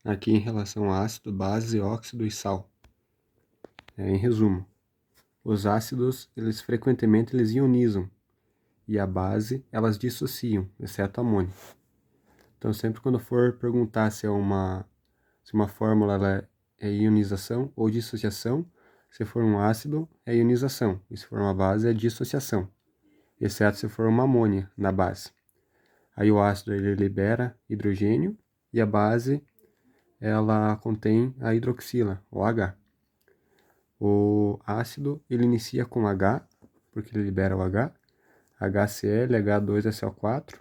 aqui em relação a ácido, base, óxido e sal. Em resumo, os ácidos, frequentemente ionizam, e a base, elas dissociam, exceto amônio. Então, sempre quando for perguntar se uma fórmula ela é ionização ou dissociação, se for um ácido, é ionização, e se for uma base, é dissociação, exceto se for uma amônia na base. Aí o ácido ele libera hidrogênio e a base ela contém a hidroxila, o H. O ácido ele inicia com H, porque ele libera o H, HCl, H2SO4,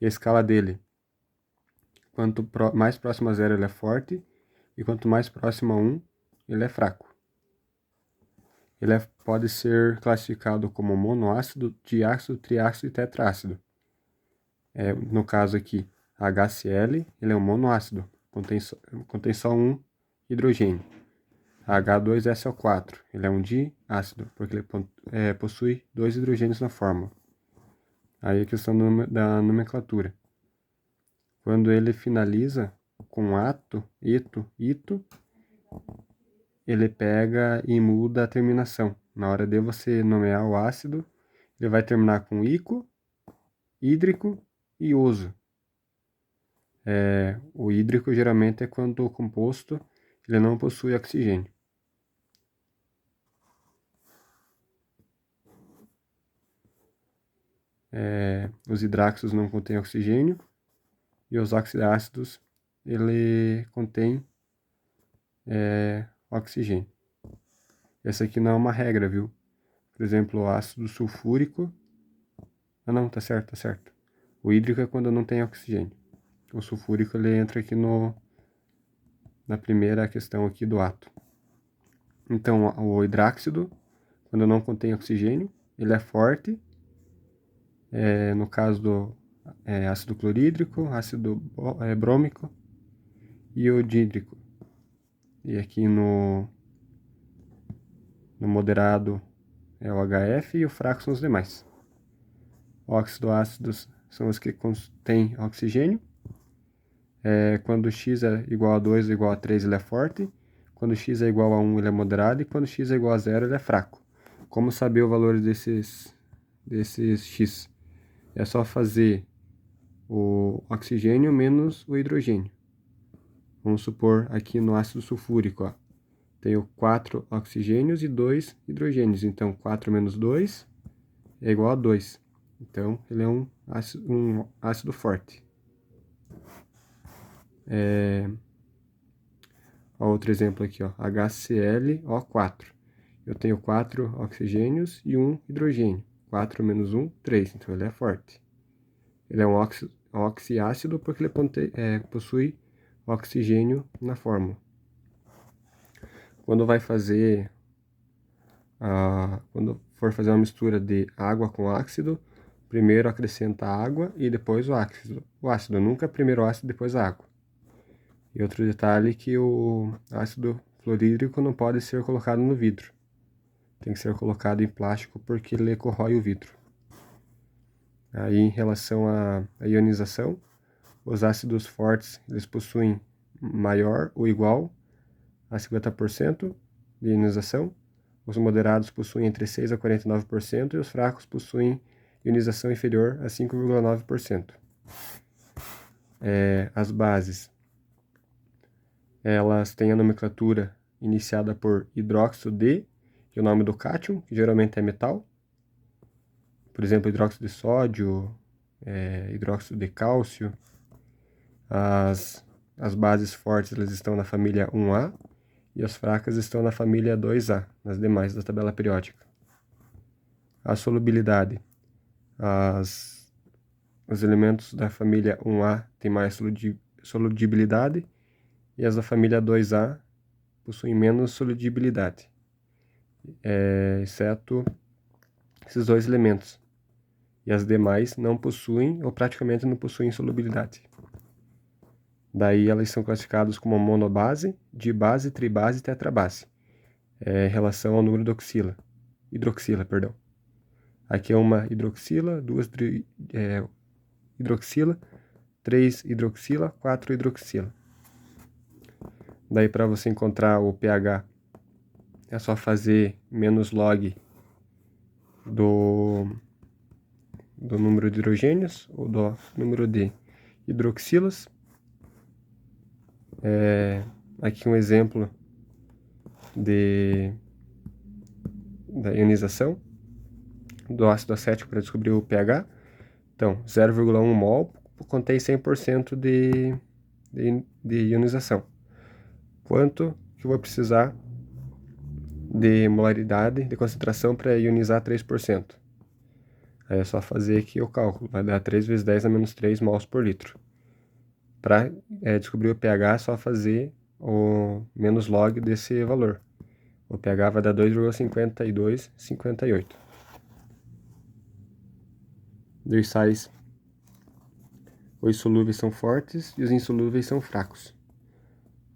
e a escala dele, quanto mais próximo a zero ele é forte, e quanto mais próximo a 1, ele é fraco. Ele pode ser classificado como monoácido, diácido, triácido e tetrácido. No caso aqui, HCl, ele é um monoácido, contém só um hidrogênio. H2SO4, ele é um diácido, porque ele possui 2 hidrogênios na fórmula. Aí a questão da nomenclatura. Quando ele finaliza com ato, ito, ele pega e muda a terminação. Na hora de você nomear o ácido, ele vai terminar com ico, hídrico e oso. O hídrico geralmente é quando o composto ele não possui oxigênio. Os hidráxidos não contêm oxigênio e os oxiácidos ele contém oxigênio. Essa aqui não é uma regra, viu? Por exemplo, o ácido sulfúrico. Ah, não, tá certo, tá certo. O hídrico é quando não tem oxigênio. O sulfúrico ele entra aqui na primeira questão aqui do ato. Então, o hidráxido, quando não contém oxigênio, ele é forte. No caso do ácido clorídrico, ácido brômico e o dídrico. E aqui no moderado é o HF e o fraco são os demais. Óxido-ácidos são os que contêm oxigênio. Quando x é igual a 2 ou igual a 3, ele é forte. Quando x é igual a 1, ele é moderado. E quando x é igual a 0, ele é fraco. Como saber o valor desses x? É só fazer o oxigênio menos o hidrogênio. Vamos supor aqui no ácido sulfúrico, ó, tenho 4 oxigênios e 2 hidrogênios. Então, 4 menos 2 é igual a 2. Então, ele é um ácido forte. Outro exemplo aqui, ó, HClO4. Eu tenho 4 oxigênios e 1 hidrogênio. 4 menos 1, 3. Então, ele é forte. Ele é um oxiácido porque ele possui oxigênio na fórmula. Quando for fazer uma mistura de água com ácido, primeiro acrescenta a água e depois o ácido. Nunca primeiro o ácido, depois a água. E outro detalhe é que o ácido fluorídrico não pode ser colocado no vidro. Tem que ser colocado em plástico porque ele corrói o vidro. Aí, em relação à ionização, os ácidos fortes eles possuem maior ou igual a 50% de ionização. Os moderados possuem entre 6% a 49% e os fracos possuem ionização inferior a 5,9%. As bases, elas têm a nomenclatura iniciada por hidróxido de, que é o nome do cátion, que geralmente é metal. Por exemplo, hidróxido de sódio, hidróxido de cálcio. As bases fortes elas estão na família 1A e as fracas estão na família 2A, nas demais da tabela periódica. A solubilidade. Os elementos da família 1A têm mais solubilidade e as da família 2A possuem menos solubilidade, exceto esses dois elementos. E as demais não possuem ou praticamente não possuem solubilidade. Daí elas são classificadas como monobase, dibase, tribase e tetrabase, em relação ao número de hidroxila, perdão. Aqui é uma hidroxila, 2 hidroxila, 3 hidroxila, 4 hidroxila. Daí para você encontrar o pH, é só fazer menos log do número de hidrogênios ou do número de hidroxilas. Aqui um exemplo da ionização do ácido acético para descobrir o pH. Então, 0,1 mol contém 100% de ionização. Quanto que eu vou precisar de molaridade, de concentração para ionizar 3%? Aí é só fazer aqui o cálculo, vai dar 3 vezes 10 a menos 3 mols por litro. Para descobrir o pH, é só fazer o menos log desse valor. O pH vai dar 2,5258. Dos sais, os solúveis são fortes e os insolúveis são fracos.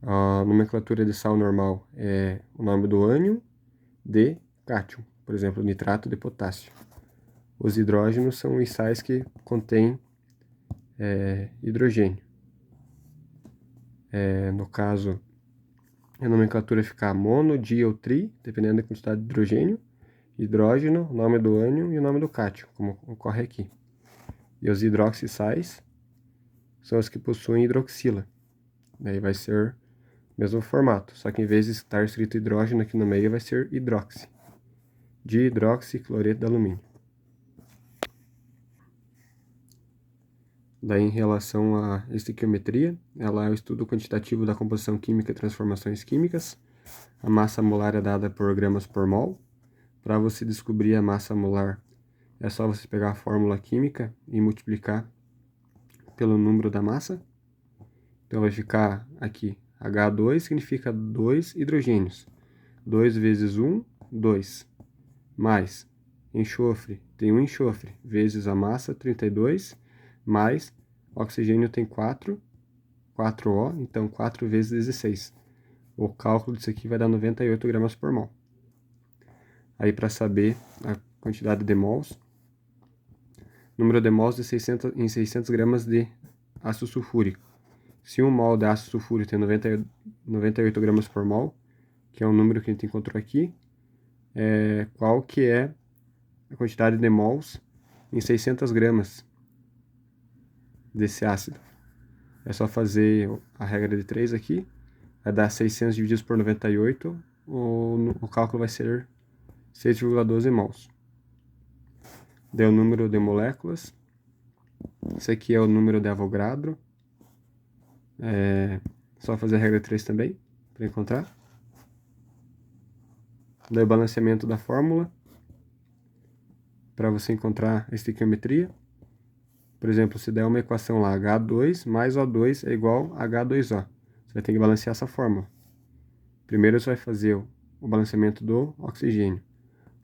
A nomenclatura de sal normal é o nome do ânion de cátion, por exemplo, nitrato de potássio. Os hidrógenos são os sais que contêm hidrogênio. No caso, a nomenclatura fica mono, di ou tri, dependendo da quantidade de hidrogênio, hidrógeno, o nome do ânion e o nome do cátion, como ocorre aqui. E os hidroxissais são os que possuem hidroxila. Daí vai ser o mesmo formato, só que em vez de estar escrito hidrógeno aqui no meio, vai ser hidroxi. Dihidroxicloreto de alumínio. Daí, em relação à estequiometria, ela é o estudo quantitativo da composição química e transformações químicas. A massa molar é dada por gramas por mol. Para você descobrir a massa molar, é só você pegar a fórmula química e multiplicar pelo número da massa. Então vai ficar aqui, H2 significa 2 hidrogênios. 2 vezes 1, 2. Mais enxofre, tem 1 enxofre, vezes a massa, 32, mais oxigênio tem 4, 4O, então 4 vezes 16. O cálculo disso aqui vai dar 98 gramas por mol. Aí para saber a quantidade de mols, número de mols em 600 gramas de ácido sulfúrico. Se 1 mol de ácido sulfúrico tem 98 gramas por mol, que é o número que a gente encontrou aqui, qual que é a quantidade de mols em 600 gramas desse ácido? É só fazer a regra de 3 aqui, vai dar 600 divididos por 98, o cálculo vai ser 6,12 mols. Deu o número de moléculas, esse aqui é o número de Avogadro, só fazer a regra 3 também, para encontrar. Daí o balanceamento da fórmula, para você encontrar a estequiometria. Por exemplo, se der uma equação lá, H2 mais O2 é igual a H2O. Você vai ter que balancear essa fórmula. Primeiro você vai fazer o balanceamento do oxigênio.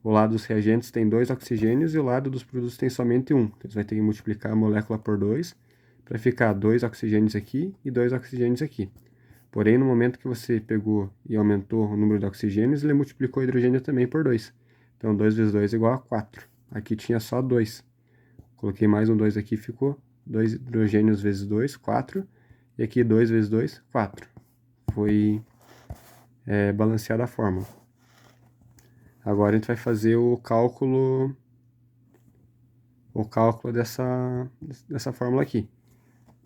O lado dos reagentes tem 2 oxigênios e o lado dos produtos tem somente 1. Então você vai ter que multiplicar a molécula por 2 para ficar 2 oxigênios aqui e 2 oxigênios aqui. Porém, no momento que você pegou e aumentou o número de oxigênios, ele multiplicou o hidrogênio também por 2. Então 2 vezes 2 é igual a 4. Aqui tinha só 2. Coloquei mais um 2 aqui, ficou 2 hidrogênios vezes 2, 4. E aqui 2 vezes 2, 4. Foi balanceada a fórmula. Agora a gente vai fazer o cálculo dessa fórmula aqui.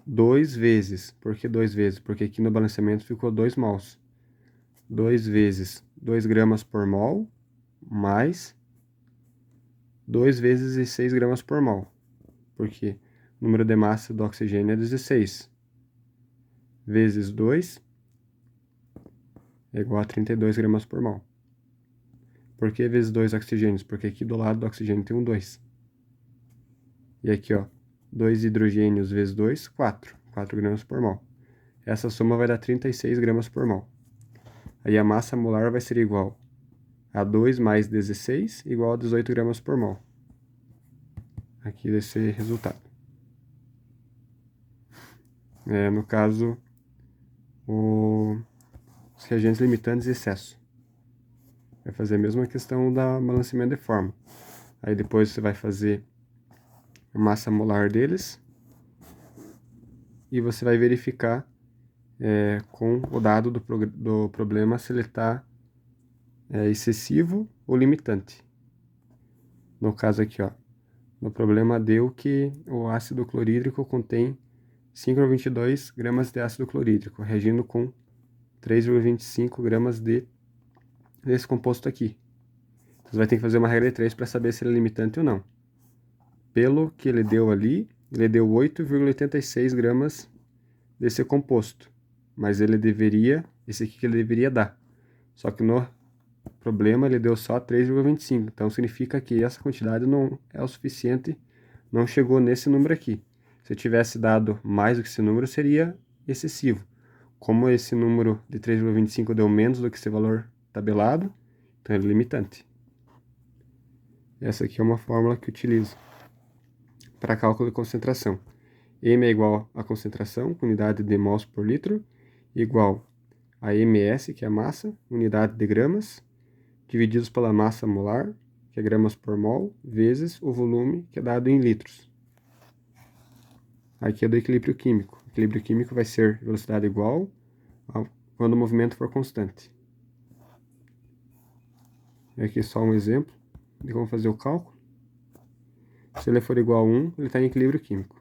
2 vezes. Por que 2 vezes? Porque aqui no balanceamento ficou 2 mols. 2 vezes 2 gramas por mol, mais 2 vezes 6 gramas por mol. Porque o número de massa do oxigênio é 16. Vezes 2 é igual a 32 gramas por mol. Por que vezes 2 oxigênios? Porque aqui do lado do oxigênio tem um 2. E aqui, ó, 2 hidrogênios vezes 2, 4. 4 gramas por mol. Essa soma vai dar 36 gramas por mol. Aí a massa molar vai ser igual a 2 mais 16, igual a 18 gramas por mol. Aqui esse resultado. No caso, os reagentes limitantes e excesso. Vai fazer a mesma questão da balanceamento de fórmula. Aí depois você vai fazer a massa molar deles e você vai verificar com o dado do problema se ele está excessivo ou limitante. No caso aqui, ó, no problema deu que o ácido clorídrico contém 5,22 gramas de ácido clorídrico, reagindo com 3,25 gramas desse composto aqui. Você vai ter que fazer uma regra de 3 para saber se ele é limitante ou não. Pelo que ele deu ali, ele deu 8,86 gramas desse composto. Mas ele deveria, esse aqui que ele deveria dar. Só que no problema ele deu só 3,25. Então significa que essa quantidade não é o suficiente, não chegou nesse número aqui. Se eu tivesse dado mais do que esse número, seria excessivo. Como esse número de 3,25 deu menos do que esse valor tabelado, então ele é limitante. Essa aqui é uma fórmula que eu utilizo para cálculo de concentração. M é igual a concentração, unidade de mols por litro, igual a ms, que é a massa, unidade de gramas, divididos pela massa molar, que é gramas por mol, vezes o volume, que é dado em litros. Aqui é do equilíbrio químico. O equilíbrio químico vai ser velocidade igual quando o movimento for constante. Aqui só um exemplo de como fazer o cálculo. Se ele for igual a 1, ele está em equilíbrio químico.